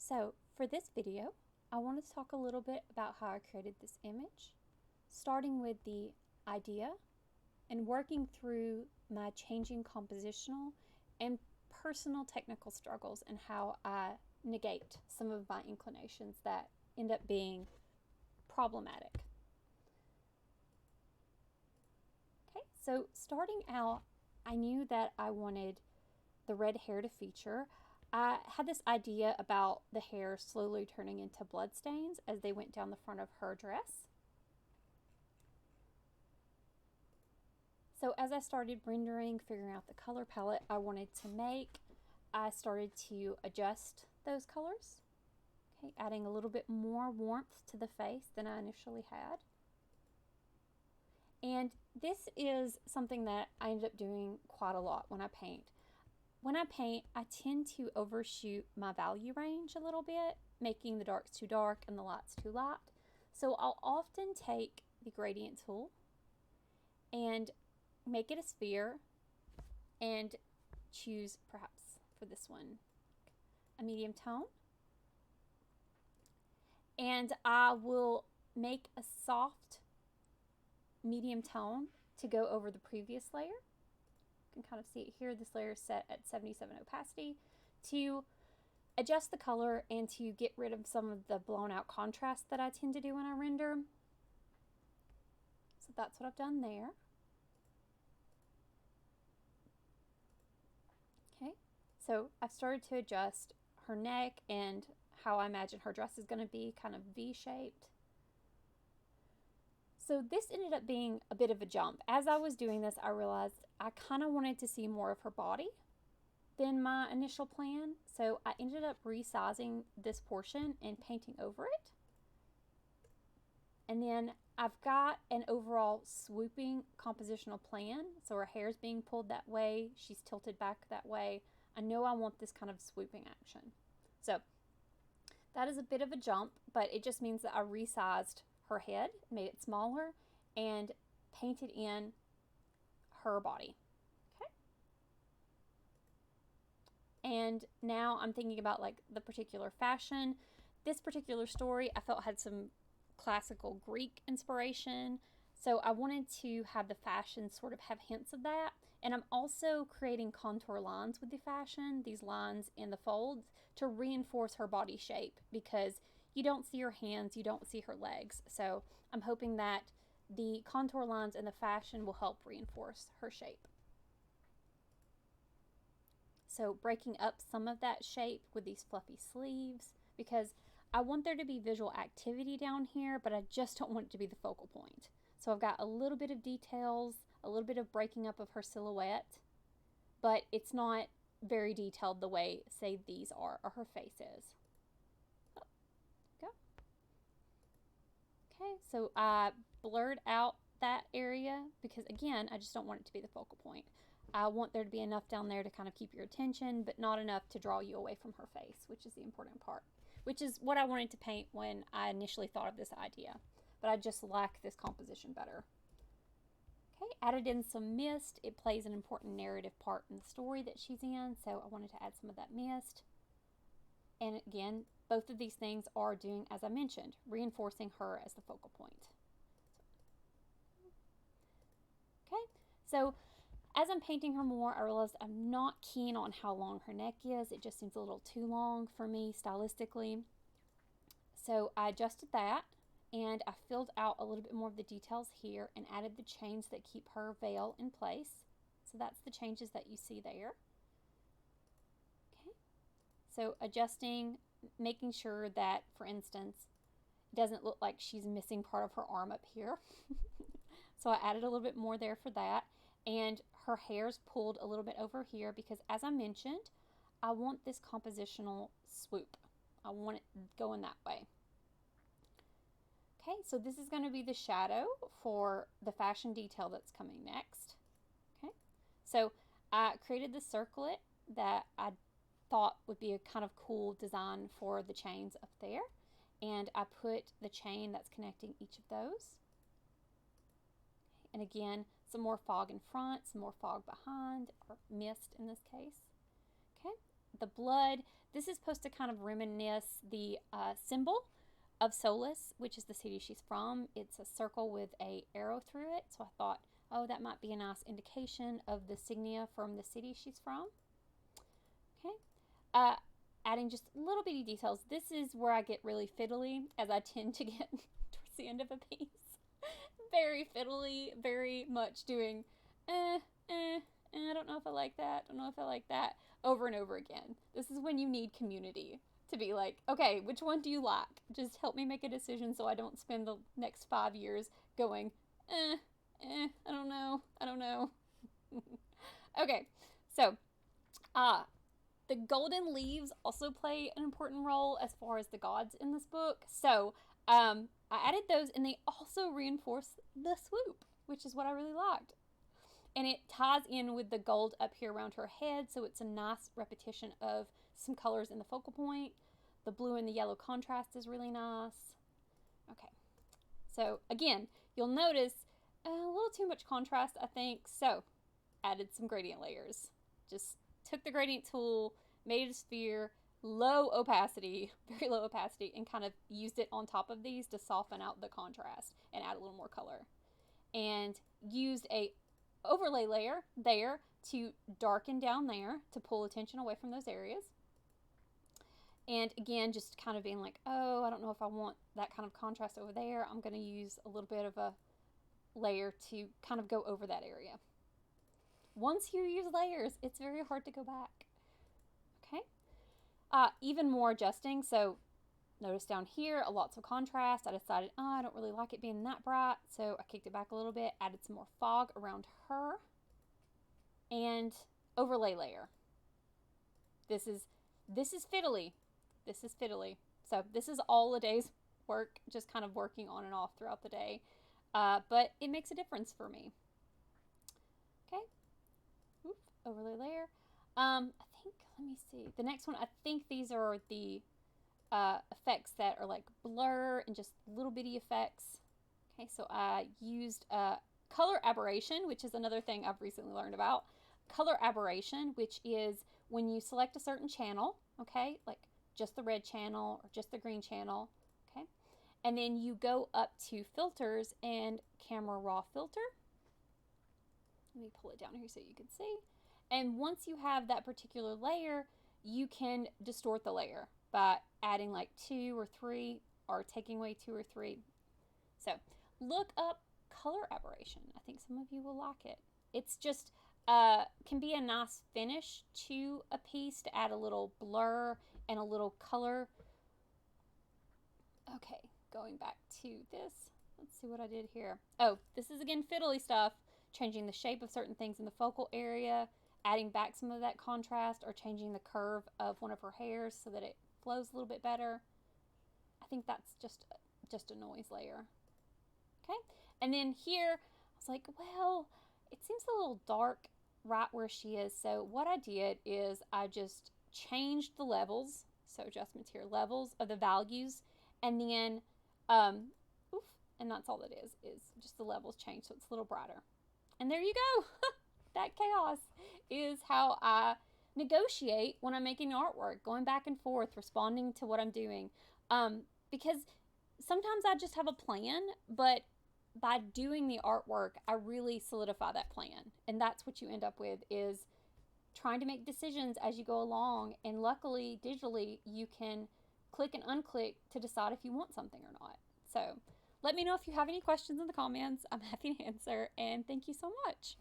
So for this video, I want to talk a little bit about how I created this image, starting with the idea and working through my changing compositional and personal technical struggles and how I negate some of my inclinations that end up being problematic. Okay, so starting out, I knew that I wanted the red hair to feature. I had this idea about the hair slowly turning into bloodstains as they went down the front of her dress. So as I started rendering, figuring out the color palette I wanted to make, I started to adjust those colors, okay, adding a little bit more warmth to the face than I initially had. And this is something that I ended up doing quite a lot when I paint. When I paint, I tend to overshoot my value range a little bit, making the darks too dark and the lights too light. So I'll often take the gradient tool and make it a sphere and choose, perhaps for this one, a medium tone. And I will make a soft medium tone to go over the previous layer. You can kind of see it here. This layer is set at 77 opacity to adjust the color and to get rid of some of the blown out contrast that I tend to do when I render. So that's what I've done there. Okay, so I've started to adjust her neck and how I imagine her dress is going to be, kind of V-shaped. So this ended up being a bit of a jump. As I was doing this, I realized I kind of wanted to see more of her body than my initial plan. So I ended up resizing this portion and painting over it. And then I've got an overall swooping compositional plan. So her hair's being pulled that way. She's tilted back that way. I know I want this kind of swooping action. So that is a bit of a jump, but it just means that I resized her head, made it smaller, and painted in her body. Okay. And now I'm thinking about like the particular fashion. This particular story I felt had some classical Greek inspiration. So I wanted to have the fashion sort of have hints of that. And I'm also creating contour lines with the fashion, these lines in the folds, to reinforce her body shape because you don't see her hands, you don't see her legs. So I'm hoping that the contour lines in the fashion will help reinforce her shape. So breaking up some of that shape with these fluffy sleeves because I want there to be visual activity down here, but I just don't want it to be the focal point. So I've got a little bit of details, a little bit of breaking up of her silhouette, but it's not very detailed the way, say, these are or her face is. Oh, go. Okay, so I blurred out that area because, again, I just don't want it to be the focal point. I want there to be enough down there to kind of keep your attention, but not enough to draw you away from her face, which is the important part, which is what I wanted to paint when I initially thought of this idea, but I just like this composition better. Okay, added in some mist. It plays an important narrative part in the story that she's in, so I wanted to add some of that mist. And again, both of these things are doing, as I mentioned, reinforcing her as the focal point. Okay, so as I'm painting her more, I realized I'm not keen on how long her neck is. It just seems a little too long for me stylistically. So I adjusted that and I filled out a little bit more of the details here and added the chains that keep her veil in place. So that's the changes that you see there. Okay, so adjusting, making sure that, for instance, it doesn't look like she's missing part of her arm up here. So I added a little bit more there for that. And her hair's pulled a little bit over here because, as I mentioned, I want this compositional swoop. I want it going that way. Okay, so this is going to be the shadow for the fashion detail that's coming next. Okay, so I created the circlet that I thought would be a kind of cool design for the chains up there. And I put the chain that's connecting each of those. And again, some more fog in front, some more fog behind, or mist in this case. Okay, the blood. This is supposed to kind of reminisce the symbol of Solace, which is the city she's from. It's a circle with a arrow through it. So I thought, oh, that might be a nice indication of the signia from the city she's from. Okay. Adding just little bitty details. This is where I get really fiddly, as I tend to get towards the end of a piece. Very fiddly, very much doing, I don't know if I like that, don't know if I like that, over and over again. This is when you need community to be like, okay, which one do you like? Just help me make a decision so I don't spend the next 5 years going, I don't know. Okay, so, the golden leaves also play an important role as far as the gods in this book. So, I added those, and they also reinforce the swoop, which is what I really liked. And it ties in with the gold up here around her head, so it's a nice repetition of some colors in the focal point. The blue and the yellow contrast is really nice. Okay, so again, you'll notice a little too much contrast, I think, so added some gradient layers. Just took the gradient tool, made a sphere, low opacity, very low opacity, and kind of used it on top of these to soften out the contrast and add a little more color. And used a overlay layer there to darken down there to pull attention away from those areas. And again, just kind of being like, oh, I don't know if I want that kind of contrast over there. I'm going to use a little bit of a layer to kind of go over that area. Once you use layers, it's very hard to go back. Okay. Even more adjusting. So notice down here, lots of contrast. I decided, I don't really like it being that bright. So I kicked it back a little bit, added some more fog around her, and overlay layer. This is fiddly. This is fiddly. So this is all a day's work, just kind of working on and off throughout the day. But it makes a difference for me. Okay. Oops, overlay layer. I think, let me see. The next one, I think these are the effects that are like blur and just little bitty effects. Okay, so I used color aberration, which is another thing I've recently learned about. Color aberration, which is when you select a certain channel, okay, like just the red channel or just the green channel, okay, and then you go up to filters and camera raw filter. Let me pull it down here so you can see. And once you have that particular layer, you can distort the layer by adding like 2 or 3 or taking away 2 or 3. So look up color aberration. I think some of you will like it. It's just can be a nice finish to a piece to add a little blur and a little color. Okay, going back to this. Let's see what I did here. Oh, this is again fiddly stuff. Changing the shape of certain things in the focal area, adding back some of that contrast, or changing the curve of one of her hairs so that it flows a little bit better. I think that's just a noise layer. Okay, and then here I was like, well, it seems a little dark right where she is. So what I did is I just changed the levels. So adjustments here, levels of the values, and then and that's all it is just the levels change, so it's a little brighter. And there you go. That chaos is how I negotiate when I'm making artwork, going back and forth, responding to what I'm doing. Because sometimes I just have a plan, but by doing the artwork, I really solidify that plan. And that's what you end up with, is trying to make decisions as you go along. And luckily, digitally, you can click and unclick to decide if you want something or not. So let me know if you have any questions in the comments. I'm happy to answer. And thank you so much.